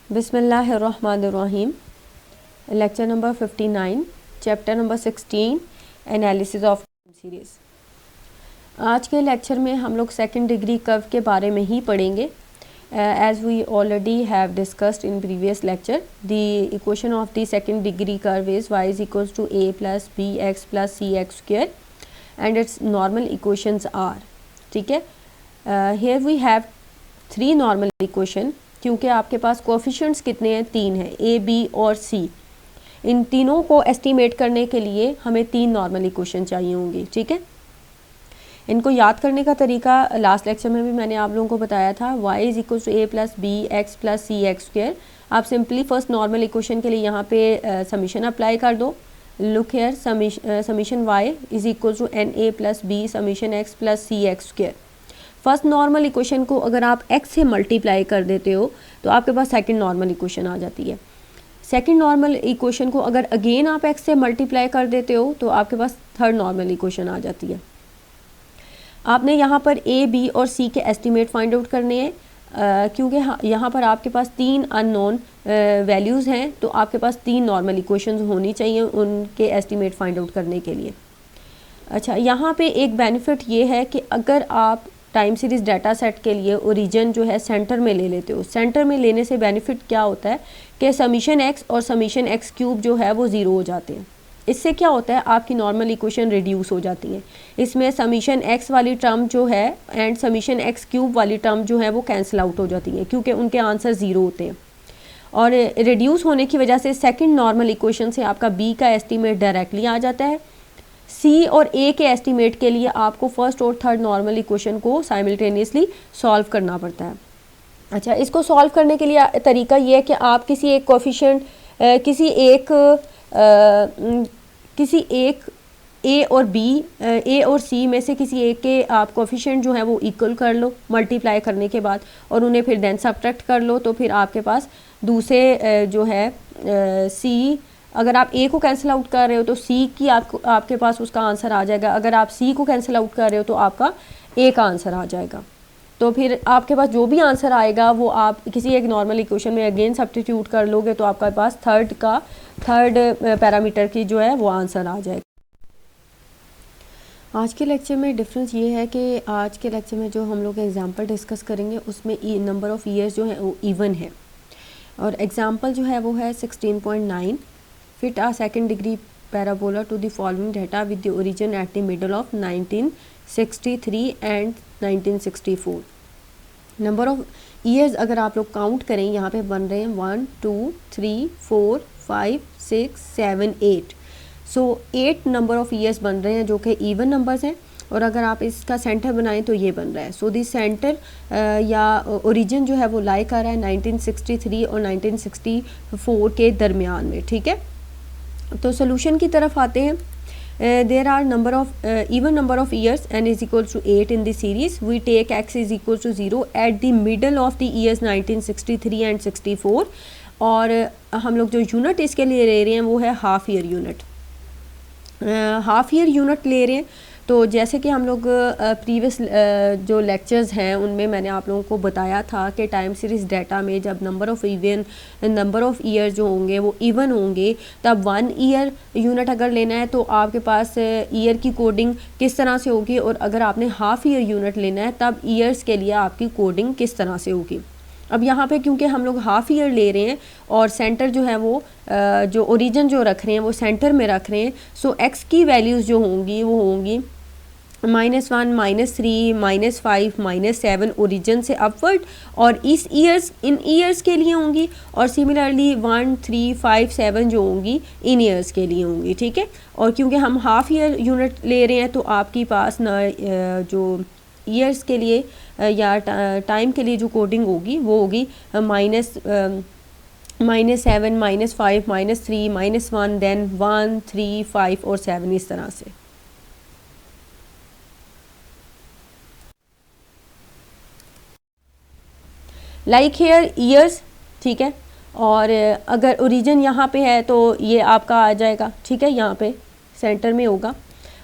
बिस्मिल्लाहिर्रहमानिर्रहीम। Lecture number 59, chapter number 16, analysis of series. आज के लेक्चर में हम लोग सेकंड डिग्री कर्व के बारे में ही पढ़ेंगे। As we already have discussed in previous lecture, the equation of the second degree curve is y is equals to a plus b x plus c x square and its normal equations are. ठीक है, here we have 3 normal equation, क्योंकि आपके पास coefficients कितने हैं, 3 हैं, A B और सी। इन तीनों को एस्टीमेट करने के लिए हमें 3 नॉर्मल इक्वेशन चाहिए होंगी। ठीक है, इनको याद करने का तरीका लास्ट लेक्चर में भी मैंने आप लोगों को बताया था। y is equal to a plus b x plus c x square. आप सिंपली फर्स्ट नॉर्मल इक्वेशन के लिए यहाँ पे समीशन अप्लाई कर दो। Look here, summation y is equal to n a plus b summation x plus c x square. First normal equation को अगर आप x से मल्टीप्लाई कर देते हो तो आपके पास सेकंड नॉर्मल इक्वेशन आ जाती है। सेकंड नॉर्मल इक्वेशन को अगर अगेन आप x से मल्टीप्लाई कर देते हो तो आपके पास थर्ड नॉर्मल इक्वेशन आ जाती है। आपने यहाँ पर a, b और c के एस्टीमेट फाइंड आउट करने हैं, क्योंकि यहाँ पर आपके पास 3 अननोन वैल्यूज़ हैं, तो आपके पास 3 नॉर्मल इक्वेशंस होनी चाहिए उनके एस्टीमेट फाइंड आउट करने के लिए। अच्छा, यहाँ पे एक बेनिफिट ये है कि अगर आप टाइम सीरीज़ डाटा सेट के लिए ओरिजिन जो है सेंटर में ले लेते हो, सेंटर में लेने से बेनिफिट क्या होता है कि समीशन एक्स और समीशन एक्स क्यूब जो है वो ज़ीरो हो जाते हैं। इससे क्या होता है, आपकी नॉर्मल इक्वेशन रिड्यूस हो जाती है। इसमें समीशन एक्स वाली टर्म जो है एंड समीशन एक्स क्यूब वाली टर्म जो है वो कैंसिल आउट हो जाती है, क्योंकि उनके आंसर ज़ीरो होते हैं। और रिड्यूस होने की वजह से सेकेंड नॉर्मल इक्वेशन से आपका बी का एस्टीमेट डायरेक्टली आ जाता है। सी और ए के एस्टीमेट के लिए आपको फर्स्ट और थर्ड नॉर्मल इक्वेशन को साइमल्टेनियसली सॉल्व करना पड़ता है। अच्छा, इसको सॉल्व करने के लिए तरीका ये है कि आप किसी एक कोएफिशिएंट किसी एक ए और बी, ए और सी में से किसी एक के आप कोएफिशिएंट जो है वो इक्वल कर लो मल्टीप्लाई करने के बाद, और उन्हें फिर देन सब्ट्रैक्ट कर लो, तो फिर आपके पास दूसरे जो है सी, अगर आप ए को कैंसिल आउट कर रहे हो तो सी की आपके पास उसका आंसर आ जाएगा। अगर आप सी को कैंसिल आउट कर रहे हो तो आपका ए का आंसर आ जाएगा। तो फिर आपके पास जो भी आंसर आएगा वो आप किसी एक नॉर्मल इक्वेशन में अगेन सब्स्टिट्यूट कर लोगे, तो आपके पास थर्ड पैरामीटर की जो है वो आंसर आ जाएगा। आज के लेक्चर में डिफरेंस ये है कि आज के लेक्चर में जो हम लोग एग्जांपल डिस्कस करेंगे उसमें नंबर ऑफ़ ईयर्स जो है वो इवन है, और एग्जांपल जो है वो है 16.9। Fit a second degree parabola to the following data with the origin at the middle of 1963 and 1964। Number of years अगर आप लोग काउंट करें, यहाँ पे बन रहे हैं 1 2 3 4 5 6 7 8। सो 8 नंबर ऑफ ईयर्स बन रहे हैं जो कि इवन नंबर्स हैं, और अगर आप इसका सेंटर बनाएं तो ये बन रहा है। सो दी सेंटर या ओरिजिन जो है वो लाई कर रहा है 1963 और 1964 के दरमियान में। ठीक है, तो सोल्यूशन की तरफ आते हैं। There are number of even number of years n is equal to 8 in the series. We take x is equal to 0 at the middle of the years 1963 and 64, और हम लोग जो यूनिट इसके लिए ले रहे हैं वो है half year unit. Half year unit ले रहे हैं, तो जैसे कि हम लोग प्रीवियस जो लेक्चर्स हैं उनमें मैंने आप लोगों को बताया था कि टाइम सीरीज़ डाटा में जब नंबर ऑफ़ ईयर जो होंगे वो इवन होंगे, तब 1 ईयर यूनिट अगर लेना है तो आपके पास ईयर की कोडिंग किस तरह से होगी, और अगर आपने हाफ ईयर यूनिट लेना है तब ईयर्स के लिए आपकी कोडिंग किस तरह से होगी। अब यहाँ पे क्योंकि हम लोग हाफ ईयर ले रहे हैं और सेंटर जो है वो जो ओरिजिन जो रख रहे हैं वो सेंटर में रख रहे हैं, सो एक्स की वैल्यूज़ जो होंगी वो होंगी -1 -3 -5 -7 ओरिजिन से अपवर्ड, और इन ईयर्स के लिए होंगी, और सिमिलरली 1 3 5 7 जो होंगी इन ईयर्स के लिए होंगी। ठीक है, और क्योंकि हम हाफ ईयर यूनिट ले रहे हैं तो आपके पास ना जो ईयर्स के लिए या टाइम के लिए जो कोडिंग होगी वो होगी -7 -5 -3 -1 देन 1 3 5 और 7, इस तरह से। Like here years. ठीक है, और अगर ओरिजिन यहाँ पे है तो ये आपका आ जाएगा। ठीक है, यहाँ पे सेंटर में होगा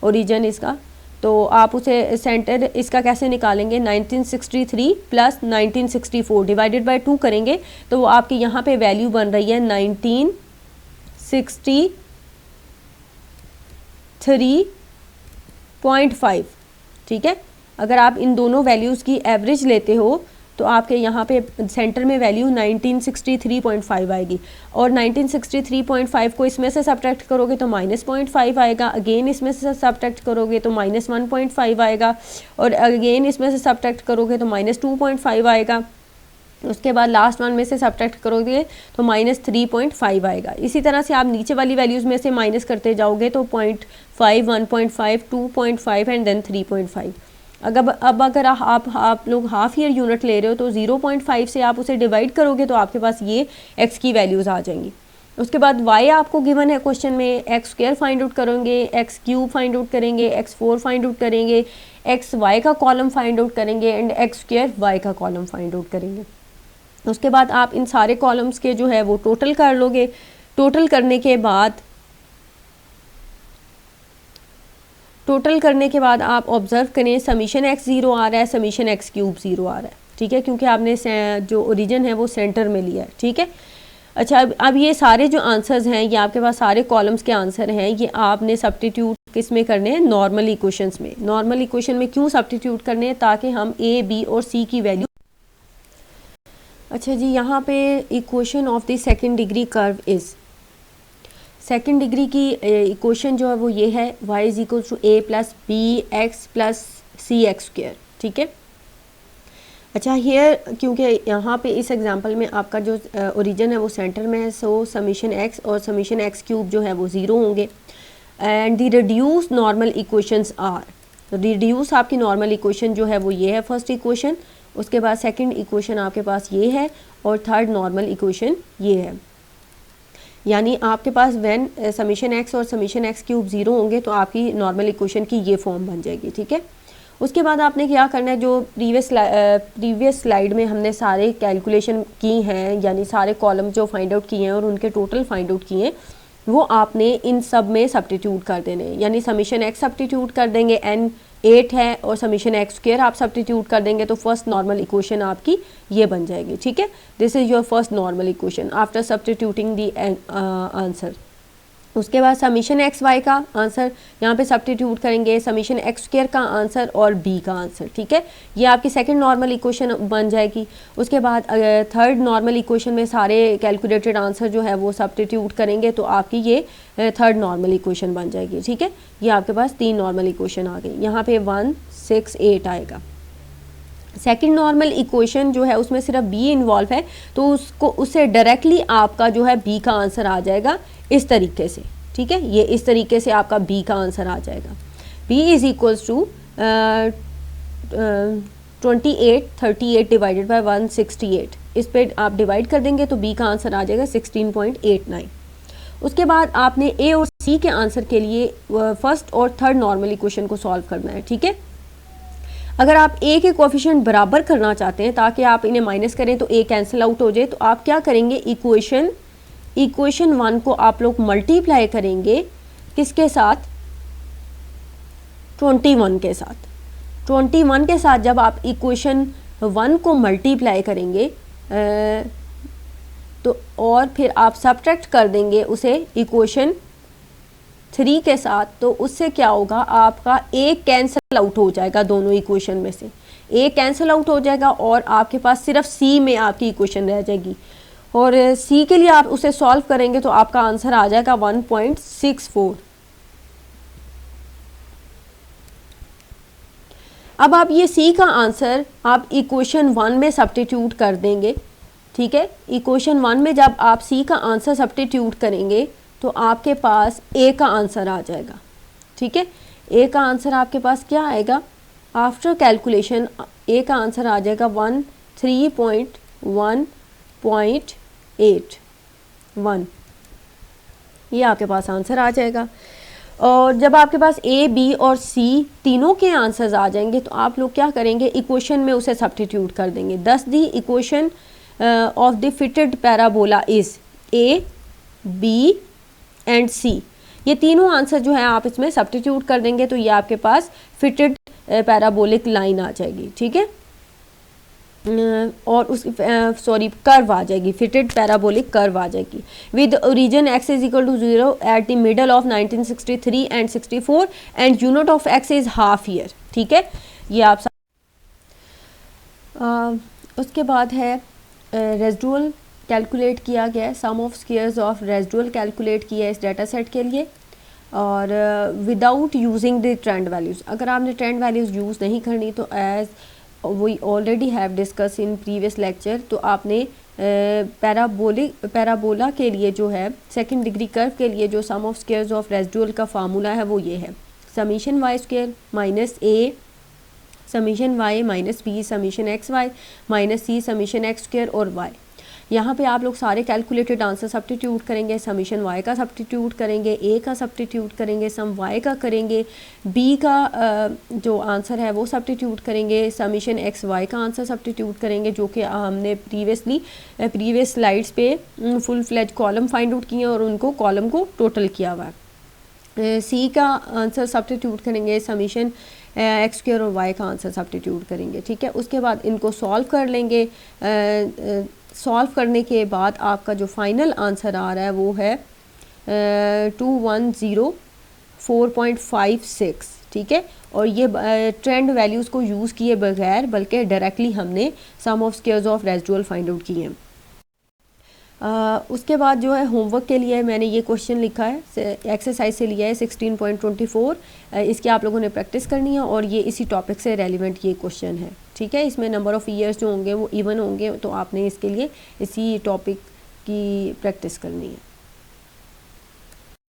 ओरिजिन इसका, तो आप उसे सेंटर इसका कैसे निकालेंगे, 1963 प्लस 1964 डिवाइडेड बाय 2 करेंगे तो वो आपकी यहाँ पे वैल्यू बन रही है 1963.5। ठीक है, अगर आप इन दोनों वैल्यूज़ की एवरेज लेते हो तो आपके यहाँ पे सेंटर में वैल्यू 1963.5 आएगी, और 1963.5 को इसमें से सब्ट्रैक्ट करोगे तो -0.5 आएगा, अगेन इसमें से सब्ट्रैक्ट करोगे तो -1.5 आएगा, और अगेन इसमें से सब्ट्रैक्ट करोगे तो -2.5 आएगा, उसके बाद लास्ट वन में से सब्ट्रैक्ट करोगे तो -3.5 आएगा। इसी तरह से आप नीचे वाली वैल्यूज़ में से माइनस करते जाओगे तो 0.5, 1.5, 2.5 एंड देन 3.5। अगर आप लोग हाफ ईयर यूनिट ले रहे हो तो 0.5 से आप उसे डिवाइड करोगे तो आपके पास ये x की वैल्यूज़ आ जाएंगी। उसके बाद y आपको गिवन है क्वेश्चन में, x स्क्वायर फाइंड आउट करेंगे, x क्यूब फाइंड आउट करेंगे, x4 फाइंड आउट करेंगे, x y का कॉलम फाइंड आउट करेंगे एंड x स्क्वायर y का कॉलम फाइंड आउट करेंगे। उसके बाद आप इन सारे कॉलम्स के जो है वो टोटल कर लोगे। टोटल करने के बाद आप ऑब्जर्व करें समीशन x 0 आ रहा है, समीशन x क्यूब 0 आ रहा है। ठीक है, क्योंकि आपने जो ओरिजिन है वो सेंटर में लिया है। ठीक है, अच्छा अब ये सारे जो आंसर्स हैं, ये आपके पास सारे कॉलम्स के आंसर हैं, ये आपने सब्स्टिट्यूट किस में करने हैं, नॉर्मल इक्वेशंस में। नॉर्मल इक्वेशन में क्यों सब्स्टिट्यूट करने हैं, ताकि हम a, b और c की वैल्यू। अच्छा जी, यहाँ पे equation of the second degree curve is, second degree की इक्वेशन जो है वो ये है, y is equal to a plus b x plus c x square. ठीक है, अच्छा हियर क्योंकि यहाँ पे इस एग्जांपल में आपका जो ओरिजिन है वो सेंटर में है, सो समीशन x और समीशन x क्यूब जो है वो 0 होंगे। And the reduce normal equations are, reduce आपकी नॉर्मल इक्वेशन जो है वो ये है फर्स्ट इक्वेशन, उसके बाद सेकंड इक्वेशन आपके पास ये है, और थर्ड नॉर्मल इक्वेशन ये है। यानी आपके पास व्हेन समीशन x और समीशन x क्यूब 0 होंगे तो आपकी नॉर्मल इक्वेशन की ये फॉर्म बन जाएगी। ठीक है, उसके बाद आपने क्या करना है, जो प्रीवियस स्लाइड में हमने सारे कैलकुलेशन की हैं, यानी सारे कॉलम जो फाइंड आउट किए हैं और उनके टोटल फाइंड आउट किए हैं, वो आपने इन सब में सब्स्टिट्यूट कर देने हैं। यानी समीशन x सब्स्टिट्यूट कर देंगे, n 8 है, और समीशन x स्क्वायर आप सब्स्टिट्यूट कर देंगे तो फर्स्ट नॉर्मल इक्वेशन आपकी ये बन जाएगी। ठीक है, this is your first normal equation after substituting the answer. उसके बाद समीशन एक्स वाई का आंसर यहाँ पे सब्स्टिट्यूट करेंगे, समीशन एक्स स्क्वायर का आंसर और बी का आंसर। ठीक है, ये आपकी सेकंड नॉर्मल इक्वेशन बन जाएगी। उसके बाद थर्ड नॉर्मल इक्वेशन में सारे कैलकुलेटेड आंसर जो है वो सब्स्टिट्यूट करेंगे तो आपकी ये थर्ड नॉर्मल इक्वेशन बन जाएगी। ठीक है, ये आपके पास 3 नॉर्मल इक्वेशन आ गई। यहाँ पे 1, 6, 8 आएगा। सेकंड नॉर्मल इक्वेशन जो है उसमें सिर्फ b इन्वॉल्व है, तो उससे डायरेक्टली आपका जो है b का आंसर आ जाएगा इस तरीके से। ठीक है, ये इस तरीके से आपका b का आंसर आ जाएगा। b is equals to 38 divided by 168, इस पे आप डिवाइड कर देंगे तो b का आंसर आ जाएगा 16.89। उसके बाद आपने a और c के आंसर के लिए फर्स्ट और थर्ड नॉर्मल इक्वेशन को सॉल्व करना है। ठीक है, अगर आप a के कोएफिशिएंट बराबर करना चाहते हैं ताकि आप इन्हें माइनस करें तो a कैंसिल आउट हो जाए, तो आप क्या करेंगे, इक्वेशन 1 को आप लोग मल्टीप्लाई करेंगे किसके साथ, 21 के साथ। 21 के साथ जब आप इक्वेशन 1 को मल्टीप्लाई करेंगे तो और फिर आप सब्ट्रैक्ट कर देंगे उसे इक्वेशन 3 के साथ, तो उससे क्या होगा, आपका a कैंसिल आउट हो जाएगा, दोनों इक्वेशन में से a कैंसिल आउट हो जाएगा और आपके पास सिर्फ c में आपकी इक्वेशन रह जाएगी, और c के लिए आप उसे सॉल्व करेंगे तो आपका आंसर आ जाएगा 1.64। अब आप ये c का आंसर आप इक्वेशन 1 में सब्स्टिट्यूट कर देंगे। ठीक है, इक्वेशन 1 में जब आप c का आंसर सब्स्टिट्यूट करेंगे तो आपके पास a का आंसर आ जाएगा। ठीक है, a का आंसर आपके पास क्या आएगा, आफ्टर कैलकुलेशन a का आंसर आ जाएगा 103.1.81, ये आपके पास आंसर आ जाएगा। और जब आपके पास a, b और c तीनों के आंसर्स आ जाएंगे तो आप लोग क्या करेंगे, इक्वेशन में उसे सब्स्टिट्यूट कर देंगे। दस the equation of the fitted parabola is a, b and c, ये तीनों आंसर जो है आप इसमें सब्स्टिट्यूट कर देंगे तो ये आपके पास फिटेड पैराबोलिक लाइन आ जाएगी, ठीक है, और उस कर्व आ जाएगी, फिटेड पैराबोलिक कर्व आ जाएगी with origin x is equal to 0 at the middle of 1963 and 64 and unit of x is half year, ठीक है। ये आप उसके बाद है रेजिडुअल कैलकुलेट किया गया है, sum of squares of residual calculate किया है इस डाटा सेट के लिए, और without using the trend values. अगर आपने ट्रेंड वैल्यूज़ यूज़ नहीं करनी तो as we already have discuss in previous lecture, तो आपने पैराबोला के लिए जो है सेकंड डिग्री कर्व के लिए जो sum of squares of residual का फार्मूला है वो ये है, summation y square minus a summation y minus b summation x y minus c summation x square और वाई। यहाँ पे आप लोग सारे कैलकुलेटेड आंसर सब्स्टिट्यूट करेंगे, समीशन वाई का सब्स्टिट्यूट करेंगे, ए का सब्स्टिट्यूट करेंगे, सम वाई का करेंगे, बी का जो आंसर है वो सब्स्टिट्यूट करेंगे, समीशन एक्स वाई का आंसर सब्स्टिट्यूट करेंगे जो कि हमने प्रीवियस स्लाइड्स पे full fledged column find out किए और उनको कॉलम को टोटल किया हुआ है। सी का आंसर सब्स्टिट्यूट करेंगे, समीशन एक्स स्क्वायर और वाई का आंसर सब्स्टिट्यूट करेंगे, ठीक है। उसके बाद इनको सॉल्व कर लेंगे, सॉल्व करने के बाद आपका जो फाइनल आंसर आ रहा है वो है 2104.56, ठीक है। और ये ट्रेंड वैल्यूज़ को यूज़ किए बगैर बल्कि डायरेक्टली हमने sum of squares of residual find out किए हैं। उसके बाद जो है होमवर्क के लिए मैंने ये क्वेश्चन लिखा है, एक्सरसाइज से लिया है 16.24, इसकी आप लोगों ने प्रैक्टिस करनी है और ये इसी टॉपिक से रेलिवेंट ये क्वेश्चन है, ठीक है। इसमें नंबर ऑफ़ ईयर्स जो होंगे वो इवन होंगे, तो आपने इसके लिए इसी टॉपिक की प्रैक्टिस करनी है।